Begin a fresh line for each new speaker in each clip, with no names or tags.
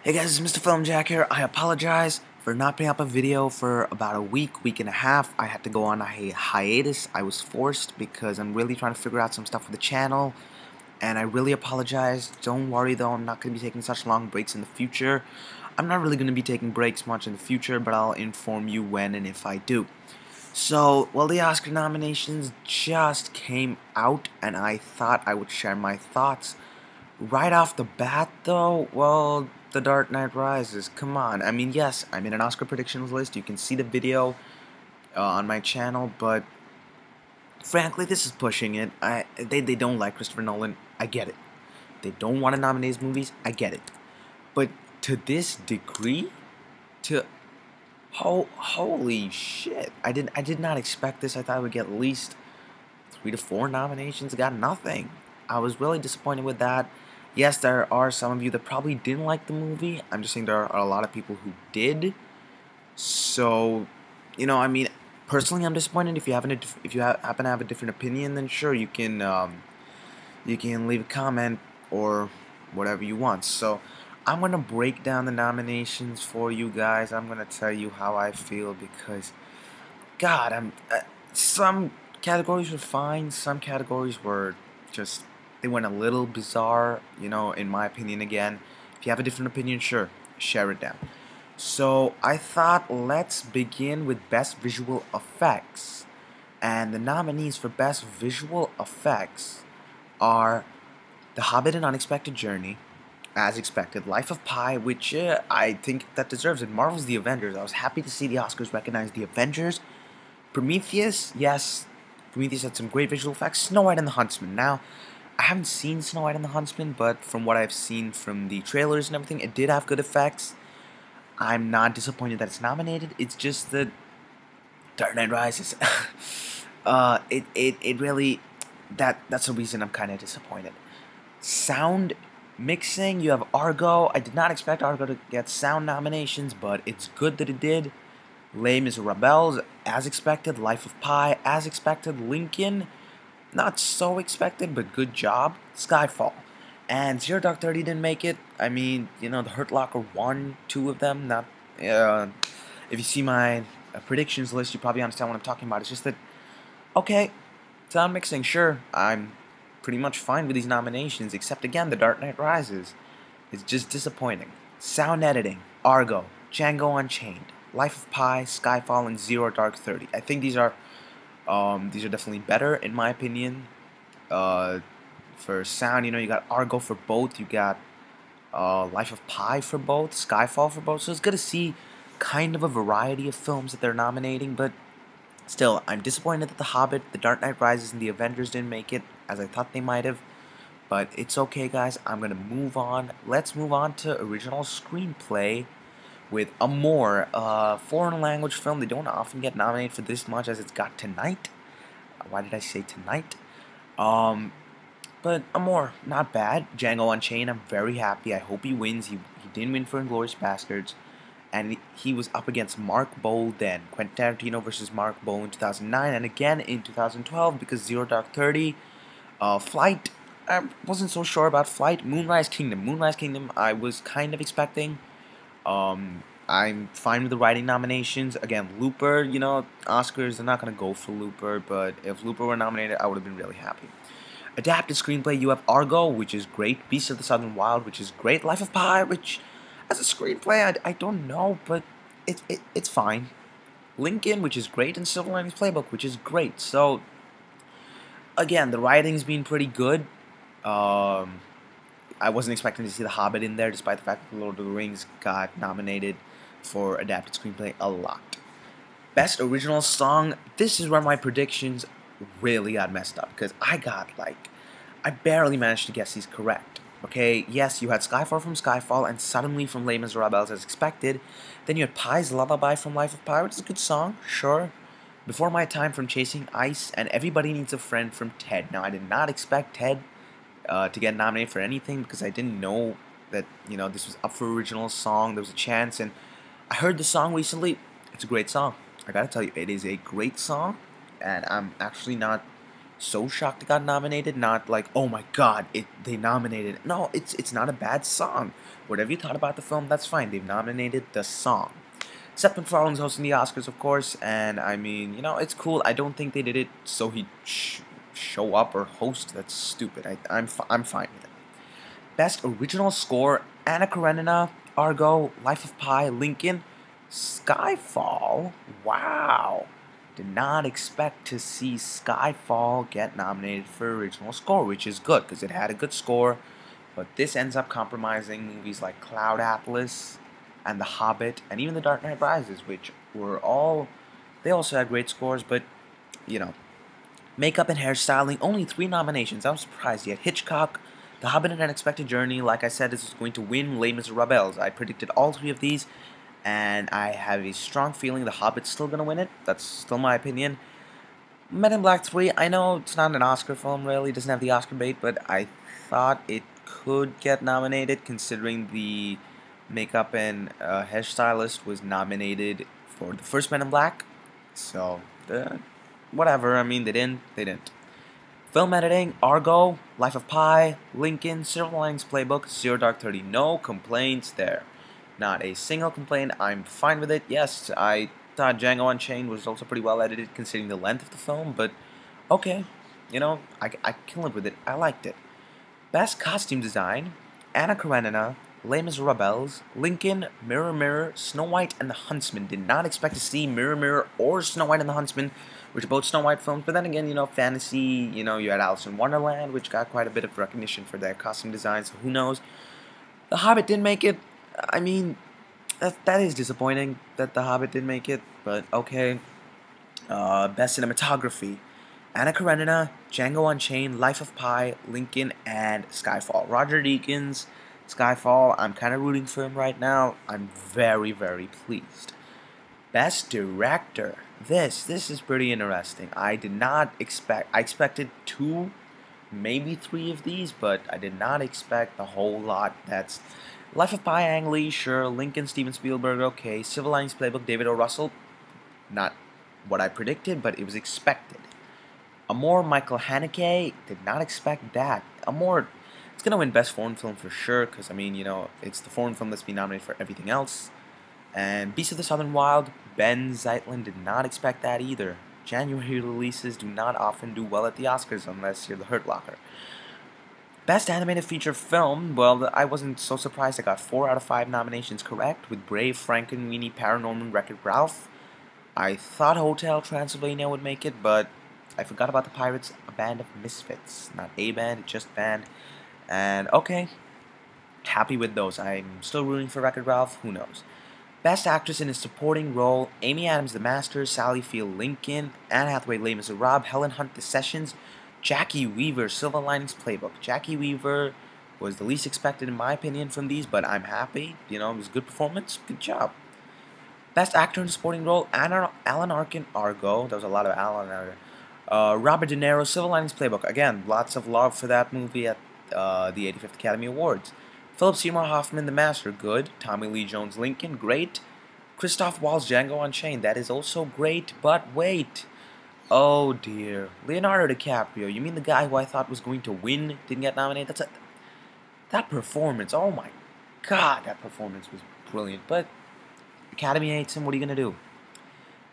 Hey guys, it's Mr. Film Jack here. I apologize for not putting up a video for about a week and a half. I had to go on a hiatus. I was forced because I'm really trying to figure out some stuff for the channel. And I really apologize. Don't worry though, I'm not going to be taking such long breaks in the future. I'm not really going to be taking breaks much in the future, but I'll inform you when and if I do. So, well, the Oscar nominations just came out, and I thought I would share my thoughts. Right off the bat, though, well, The Dark Knight Rises. Come on. I mean, yes, I'm in an Oscar predictions list. You can see the video on my channel, but frankly, this is pushing it. They don't like Christopher Nolan. I get it. They don't want to nominate his movies. I get it. But to this degree, to holy shit! I did not expect this. I thought I would get at least 3 to 4 nominations. Got nothing. I was really disappointed with that. Yes, there are some of you that probably didn't like the movie. I'm just saying there are a lot of people who did. So, I mean, personally, I'm disappointed. If you happen to have a different opinion, then sure, you can leave a comment or whatever you want. So, I'm gonna break down the nominations for you guys. I'm gonna tell you how I feel because, God, some categories were fine. Some categories were just. They went a little bizarre, in my opinion again. If you have a different opinion, sure, share it down. So, I thought let's begin with Best Visual Effects. And the nominees for Best Visual Effects are The Hobbit: An Unexpected Journey, as expected, Life of Pi, which I think that deserves it, Marvel's The Avengers. I was happy to see the Oscars recognize The Avengers. Prometheus, yes, Prometheus had some great visual effects. Snow White and the Huntsman. Now, I haven't seen Snow White and the Huntsman, but from what I've seen from the trailers and everything, it did have good effects. I'm not disappointed that it's nominated. It's just that Dark Knight Rises. It really, that's the reason I'm kind of disappointed. Sound mixing, you have Argo. I did not expect Argo to get sound nominations, but it's good that it did. Les Miserables, as expected. Life of Pi, as expected. Lincoln, not so expected, but good job. Skyfall. And Zero Dark 30 didn't make it. I mean, the Hurt Locker won 2 of them. Not, if you see my predictions list, you probably understand what I'm talking about. It's just that, okay, sound mixing, sure. I'm pretty much fine with these nominations, except again, The Dark Knight Rises. It's just disappointing. Sound editing, Argo, Django Unchained, Life of Pi, Skyfall, and Zero Dark 30. I think these are definitely better in my opinion. For sound, you got Argo for both. You got Life of Pi for both, Skyfall for both. So it's good to see kind of a variety of films that they're nominating. But still, I'm disappointed that The Hobbit, The Dark Knight Rises, and The Avengers didn't make it, as I thought they might have. But it's okay, guys. I'm gonna move on. Let's move on to original screenplay with Amour, foreign language film. They don't often get nominated for this much as it's got tonight. Why did I say tonight? But Amour, not bad. Django Unchained, I'm very happy. I hope he wins. He didn't win for Inglourious Basterds. And he was up against Mark Bowl then. Quentin Tarantino versus Mark Bowl in 2009. And again in 2012 because Zero Dark 30. Flight, I wasn't so sure about Flight. Moonrise Kingdom. Moonrise Kingdom I was kind of expecting. I'm fine with the writing nominations. Again, Looper, Oscars, they're not going to go for Looper, but if Looper were nominated, I would have been really happy. Adapted screenplay, you have Argo, which is great. Beasts of the Southern Wild, which is great. Life of Pi, which, as a screenplay, I don't know, but it's fine. Lincoln, which is great, and Silver Linings Playbook, which is great. So, again, the writing's been pretty good. I wasn't expecting to see The Hobbit in there, despite the fact that Lord of the Rings got nominated for adapted screenplay a lot. Best original song, this is where my predictions really got messed up, because I barely managed to guess these correct. Okay, yes, you had Skyfall from Skyfall, and Suddenly from Les Miserables as expected. Then you had Pi's Lullaby from Life of Pi, which is a good song, sure. Before My Time from Chasing Ice, and Everybody Needs a Friend from Ted. Now, I did not expect Ted to get nominated for anything because I didn't know that this was up for original song. There was a chance, and I heard the song recently. It's a great song. I gotta tell you, it is a great song, and I'm actually not so shocked it got nominated. Not like, oh my god, they nominated it. No, it's not a bad song. Whatever you thought about the film, that's fine. They've nominated the song. Seth MacFarlane's hosting the Oscars, of course, and I mean, it's cool. I don't think they did it so he'd show up or host. That's stupid. I'm fine with it. Best Original Score: Anna Karenina, Argo, Life of Pi, Lincoln, Skyfall. Wow. Did not expect to see Skyfall get nominated for Original Score, which is good because it had a good score. But this ends up compromising movies like Cloud Atlas and The Hobbit and even The Dark Knight Rises, which they also had great scores, but, you know, makeup and hairstyling, only 3 nominations. I was surprised. Yet Hitchcock, The Hobbit, and Unexpected Journey, like I said, is going to win Les Miserables. I predicted all 3 of these, and I have a strong feeling The Hobbit's still going to win it. That's still my opinion. Men in Black 3, I know it's not an Oscar film, really. It doesn't have the Oscar bait, but I thought it could get nominated, considering the makeup and hairstylist was nominated for the first Men in Black. So, whatever. I mean, they didn't. Film editing: Argo, Life of Pi, Lincoln, Silver Linings Playbook, Zero Dark 30. No complaints there. Not a single complaint. I'm fine with it. Yes, I thought Django Unchained was also pretty well edited considering the length of the film, but okay. I can live with it. I liked it. Best Costume Design: Anna Karenina, Les Miserables, Lincoln, Mirror Mirror, Snow White, and the Huntsman. Did not expect to see Mirror Mirror or Snow White and the Huntsman, which are both Snow White films, but then again, fantasy, you had Alice in Wonderland, which got quite a bit of recognition for their costume design, so who knows. The Hobbit didn't make it. I mean, that is disappointing that The Hobbit didn't make it, but okay. Best Cinematography: Anna Karenina, Django Unchained, Life of Pi, Lincoln, and Skyfall. Roger Deakins, Skyfall, I'm kind of rooting for him right now. I'm very, very pleased. Best Director. This is pretty interesting. I expected 2, maybe 3 of these, but I did not expect a whole lot. That's Life of Pi, Ang Lee, sure. Lincoln, Steven Spielberg, okay. Civil Linings Playbook, David O. Russell, not what I predicted, but it was expected. Amor, Michael Haneke, did not expect that. Amor, it's going to win Best Foreign Film for sure, because, I mean, it's the foreign film that's been nominated for everything else. And Beast of the Southern Wild, Ben Zeitlin, did not expect that either. January releases do not often do well at the Oscars unless you're the Hurt Locker. Best Animated Feature Film, well, I wasn't so surprised. I got 4 out of 5 nominations correct, with Brave, Frankenweenie, Paranorman, Wreck-It Ralph. I thought Hotel Transylvania would make it, but I forgot about the Pirates, a band of misfits. Not a band, just band. And okay, happy with those. I'm still rooting for Wreck-It Ralph, who knows. Best Actress in a Supporting Role: Amy Adams, The Master, Sally Field, Lincoln, Anne Hathaway, Les Miserables, Helen Hunt, The Sessions, Jackie Weaver, Silver Linings Playbook. Jackie Weaver was the least expected in my opinion from these, but I'm happy. It was a good performance. Good job. Best Actor in a Supporting Role: Alan Arkin, Argo. There was a lot of Alan. Robert De Niro, Silver Linings Playbook. Again, lots of love for that movie at the 85th Academy Awards. Philip Seymour Hoffman, The Master, good. Tommy Lee Jones, Lincoln, great. Christoph Waltz, Django Unchained, that is also great, but wait. Oh dear. Leonardo DiCaprio, you mean the guy who I thought was going to win didn't get nominated? That performance, oh my god, that performance was brilliant, but Academy hates him, what are you going to do?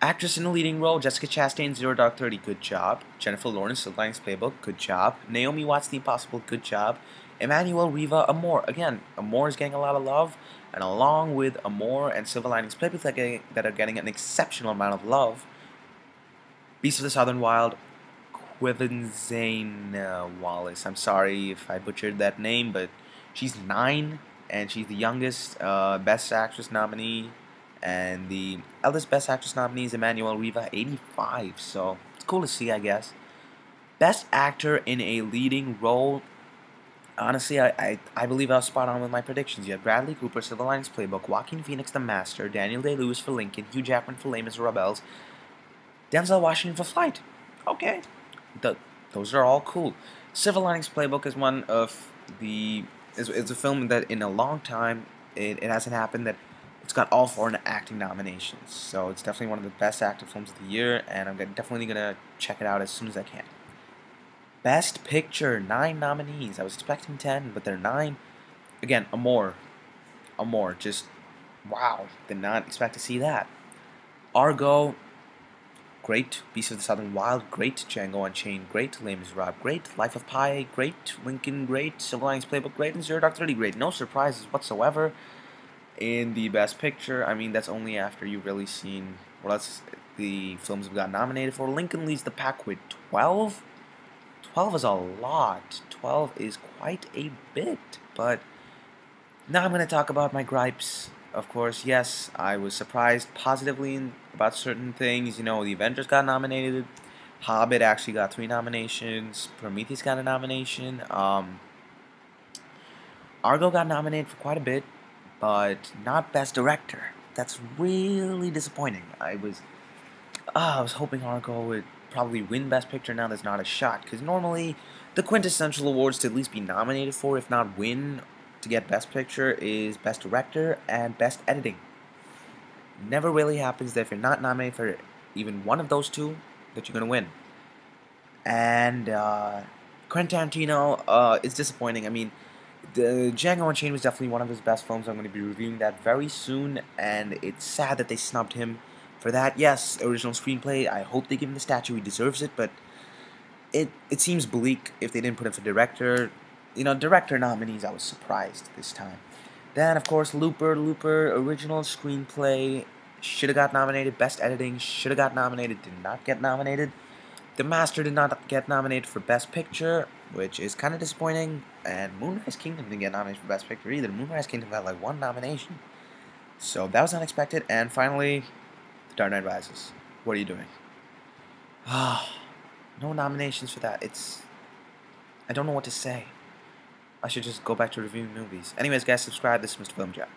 Actress in a Leading Role: Jessica Chastain, Zero Dark 30, good job. Jennifer Lawrence, Silver Linings Playbook, good job. Naomi Watts, The Impossible, good job. Emmanuel Riva, Amor. Again, Amor is getting a lot of love, and along with Amor and Silver Linings Playbook that are getting an exceptional amount of love, Beast of the Southern Wild, Quivanzane Wallace. I'm sorry if I butchered that name, but she's 9, and she's the youngest Best Actress nominee, and the eldest Best Actress nominee is Emmanuel Riva, 85, so it's cool to see, I guess. Best Actor in a Leading Role. Honestly, I believe I was spot on with my predictions. You had Bradley Cooper, Silver Linings Playbook, Joaquin Phoenix, The Master, Daniel Day-Lewis for Lincoln, Hugh Jackman for Les Miserables, Denzel Washington for Flight. Okay, those are all cool. Silver Linings Playbook is one of it's a film that in a long time it hasn't happened that it's got all 4 acting nominations. So it's definitely one of the best acting films of the year, and I'm definitely gonna check it out as soon as I can. Best Picture, 9 nominees. I was expecting 10, but they're 9. Again, a more. Just, wow, did not expect to see that. Argo, great. Beast of the Southern Wild, great. Django Unchained, great. Les Miserables, great. Life of Pi, great. Lincoln, great. Silver Linings Playbook, great. And Zero Dark 30, great. No surprises whatsoever in the Best Picture. I mean, that's only after you've really seen what else the films have got nominated for. Lincoln leads the pack with 12. 12 is a lot. 12 is quite a bit. But now I'm going to talk about my gripes. Of course, yes, I was surprised positively about certain things. You know, the Avengers got nominated. Hobbit actually got 3 nominations. Prometheus got a nomination. Argo got nominated for quite a bit, but not Best Director. That's really disappointing. I was hoping Argo would probably win Best Picture. Now there's not a shot, because normally the quintessential awards to at least be nominated for, if not win, to get Best Picture is Best Director and Best Editing. Never really happens that if you're not nominated for even one of those two, that you're going to win. And Quentin Tarantino, it's disappointing. I mean, the Django Unchained was definitely one of his best films. I'm going to be reviewing that very soon, and it's sad that they snubbed him for that. Yes, original screenplay, I hope they give him the statue, he deserves it, but it seems bleak if they didn't put him for director. You know, director nominees, I was surprised this time. Then, of course, Looper, original screenplay, should have got nominated. Best editing, should have got nominated, did not get nominated. The Master did not get nominated for Best Picture, which is kind of disappointing. And Moonrise Kingdom didn't get nominated for Best Picture either. Moonrise Kingdom got like 1 nomination. So that was unexpected. And finally, The Dark Knight Rises. What are you doing? No nominations for that. I don't know what to say. I should just go back to reviewing movies. Anyways, guys, subscribe. This is Mr. Film Jack.